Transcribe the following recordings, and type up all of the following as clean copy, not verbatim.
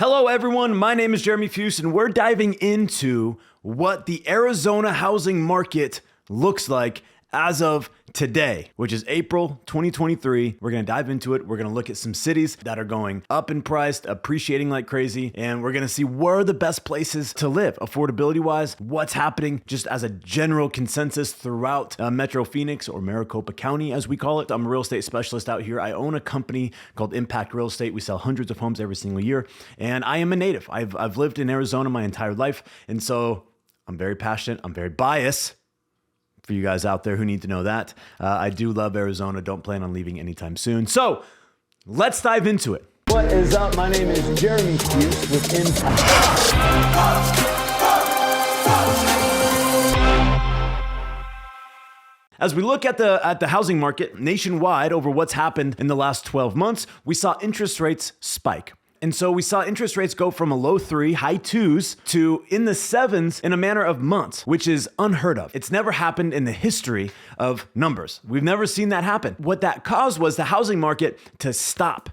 Hello everyone, my name is Jeremy Fuhst and we're diving into what the Arizona housing market looks like as of today, which is April 2023. We're gonna dive into it. We're gonna look at some cities that are going up in price, appreciating like crazy, and we're gonna see where are the best places to live, affordability-wise, what's happening just as a general consensus throughout Metro Phoenix or Maricopa County, as we call it. I'm a real estate specialist out here. I own a company called Impact Real Estate. We sell hundreds of homes every single year, and I am a native. I've lived in Arizona my entire life, and so I'm very passionate. I'm very biased. For you guys out there who need to know that, I do love Arizona. Don't plan on leaving anytime soon. So let's dive into it. What is up? My name is Jeremy Fuhst with Impact. As we look at the housing market nationwide over what's happened in the last 12 months, we saw interest rates spike. And so we saw interest rates go from a low 3, high 2s to in the 7s in a matter of months, which is unheard of. It's never happened in the history of numbers. We've never seen that happen. What that caused was the housing market to stop.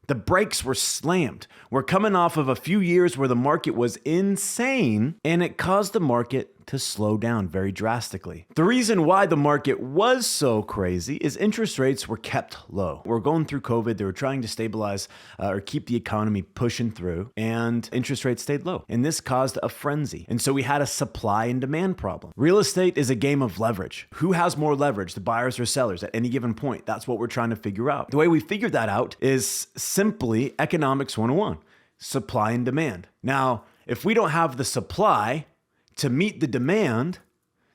The brakes were slammed. We're coming off of a few years where the market was insane, and it caused the market to slow down very drastically. The reason why the market was so crazy is interest rates were kept low. We're going through COVID. They were trying to stabilize or keep the economy pushing through, and interest rates stayed low. And this caused a frenzy. And so we had a supply and demand problem. Real estate is a game of leverage. Who has more leverage, the buyers or sellers at any given point? That's what we're trying to figure out. The way we figured that out is simply economics 101, supply and demand. Now, if we don't have the supply to meet the demand,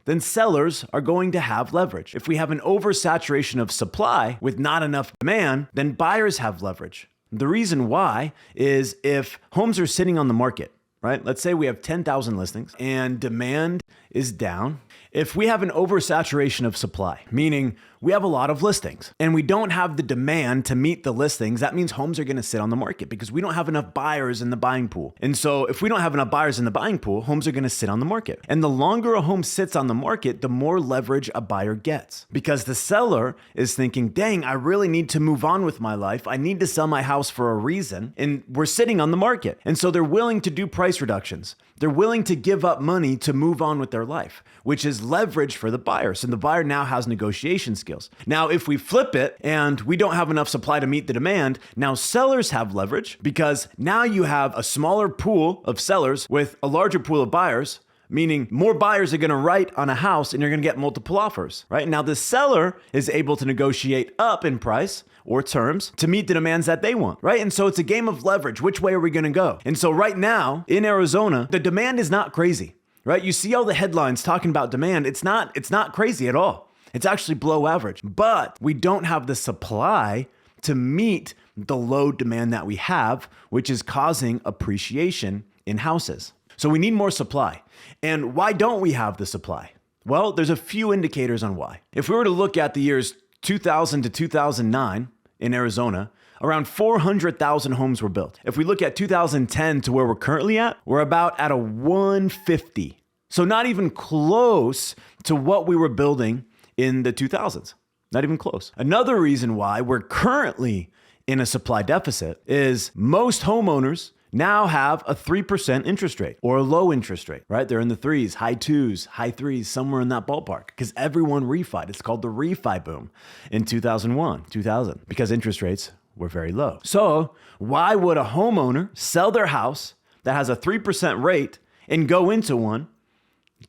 then sellers are going to have leverage. If we have an oversaturation of supply with not enough demand, then buyers have leverage. The reason why is if homes are sitting on the market, right? Let's say we have 10,000 listings and demand is down. If we have an oversaturation of supply, meaning we have a lot of listings and we don't have the demand to meet the listings, that means homes are going to sit on the market because we don't have enough buyers in the buying pool. And so if we don't have enough buyers in the buying pool, homes are going to sit on the market. And the longer a home sits on the market, the more leverage a buyer gets because the seller is thinking, dang, I really need to move on with my life. I need to sell my house for a reason. And we're sitting on the market. And so they're willing to do price reductions. They're willing to give up money to move on with their life, which is leverage for the buyer. So the buyer now has negotiation skills. Now, if we flip it and we don't have enough supply to meet the demand, now sellers have leverage because now you have a smaller pool of sellers with a larger pool of buyers, meaning more buyers are going to write on a house and you're going to get multiple offers, right? Now, the seller is able to negotiate up in price or terms to meet the demands that they want, right? And so it's a game of leverage. Which way are we going to go? And so right now in Arizona, the demand is not crazy, right? You see all the headlines talking about demand. It's not crazy at all. It's actually below average, but we don't have the supply to meet the low demand that we have, which is causing appreciation in houses. So we need more supply. And why don't we have the supply? Well, there's a few indicators on why. If we were to look at the years 2000 to 2009 in Arizona, around 400,000 homes were built. If we look at 2010 to where we're currently at, we're about at a 150. So not even close to what we were building in the 2000s. Not even close. Another reason why we're currently in a supply deficit is most homeowners now have a 3% interest rate or a low interest rate, right? They're in the 3s, high 2s, high 3s, somewhere in that ballpark because everyone refied. It's called the refi boom in 2000, because interest rates were very low. So why would a homeowner sell their house that has a 3% rate and go into one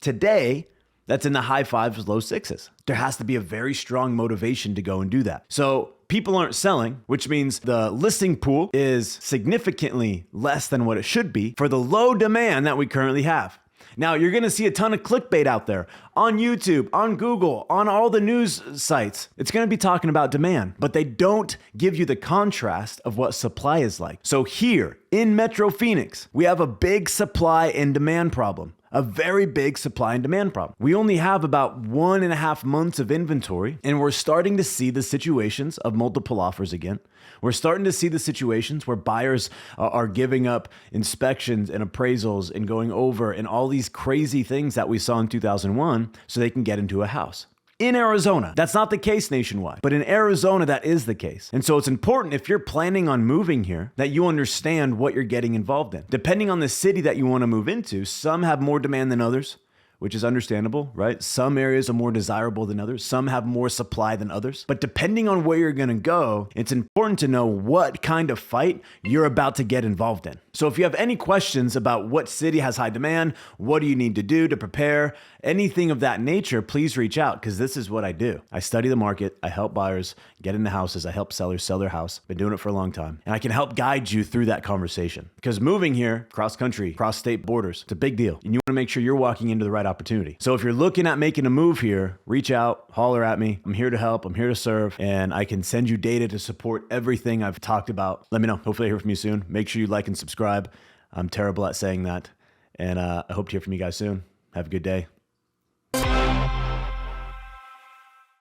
today that's in the high 5s, low 6s? There has to be a very strong motivation to go and do that. So people aren't selling, which means the listing pool is significantly less than what it should be for the low demand that we currently have. Now, you're going to see a ton of clickbait out there on YouTube, on Google, on all the news sites. It's going to be talking about demand, but they don't give you the contrast of what supply is like. So here in Metro Phoenix, we have a big supply and demand problem. A very big supply and demand problem. We only have about 1.5 months of inventory, and we're starting to see the situations of multiple offers again. We're starting to see the situations where buyers are giving up inspections and appraisals and going over and all these crazy things that we saw in 2001 so they can get into a house. in Arizona. That's not the case nationwide, but in Arizona, that is the case. And so it's important if you're planning on moving here that you understand what you're getting involved in. Depending on the city that you want to move into, some have more demand than others, which is understandable, right? Some areas are more desirable than others. Some have more supply than others. But depending on where you're gonna go, it's important to know what kind of fight you're about to get involved in. So if you have any questions about what city has high demand, what do you need to do to prepare, anything of that nature, please reach out, because this is what I do. I study the market, I help buyers get into houses, I help sellers sell their house. Been doing it for a long time. And I can help guide you through that conversation. Because moving here, cross country, cross state borders, it's a big deal. And you wanna make sure you're walking into the right opportunity. So if you're looking at making a move here, reach out, holler at me. I'm here to help, I'm here to serve, and I can send you data to support everything I've talked about. Let me know. Hopefully I hear from you soon. Make sure you like and subscribe. I'm terrible at saying that. And I hope to hear from you guys soon. Have a good day.